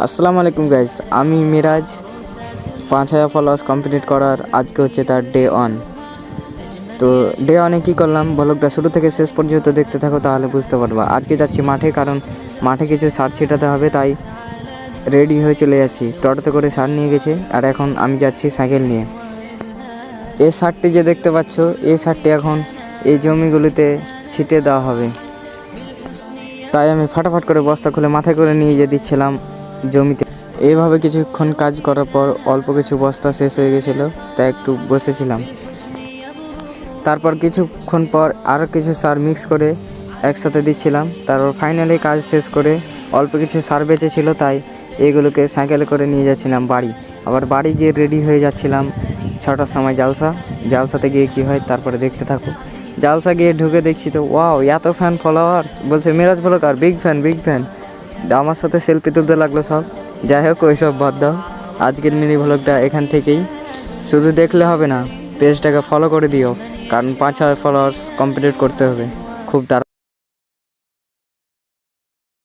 আসসালামু আলাইকুম গাইস, আমি মিরাজ 5000 ফলোয়ার্স কমপ্লিট করার আজকে হচ্ছে তার ডে 1। তো ডে 1-এ কী করলাম ব্লগটা শুরু থেকে শেষ পর্যন্ত দেখতে থাকো, তাহলে বুঝতে পারবা। আজকে যাচ্ছি মাঠে, কারণ মাঠে কিছু সার ছিটাতে হবে, তাই রেডি হয়ে চলে যাচ্ছি। টোটোতে করে সার নিয়ে গেছে, আর এখন আমি যাচ্ছি সাইকেল নিয়ে। এই সারটি যে দেখতে পাচ্ছ, এই সারটি এখন এই জমিগুলিতে ছিটে দেওয়া হবে, তাই আমি ফাটাফাট করে বস্তা খুলে মাথায় করে নিয়ে দিচ্ছিলাম জমিতে। এইভাবে কিছুক্ষণ কাজ করার পর অল্প কিছু বস্তা শেষ হয়ে গেছিলো, তাই একটু বসেছিলাম। তারপর কিছুক্ষণ পর আরও কিছু সার মিক্স করে একসাথে দিচ্ছিলাম। তারপর ফাইনালি কাজ শেষ করে অল্প কিছু সার বেঁচেছিল, তাই এগুলোকে সাইকেলে করে নিয়ে যাচ্ছিলাম বাড়ি। আবার বাড়ি গিয়ে রেডি হয়ে যাচ্ছিলাম 6টার সময় জালসাতে গিয়ে কী হয় তারপরে দেখতে থাকো। জালসা গিয়ে ঢুকে দেখছি তো ওয়াও, এত ফ্যান ফলোয়ার্স, বলছে মিরাজ ব্লগার, বিগ ফ্যান। আমার সাথে সেলফি তুলতে লাগলো সব। যাই হোক, ওইসব বাদ দাও। আজকের মিনি ব্লগটা এখান থেকেই। শুধু দেখলে হবে না, পেজটাকে ফলো করে দিও, কারণ 5000 ফলোয়ার্স কমপ্লিট করতে হবে খুব তাড়াতাড়ি।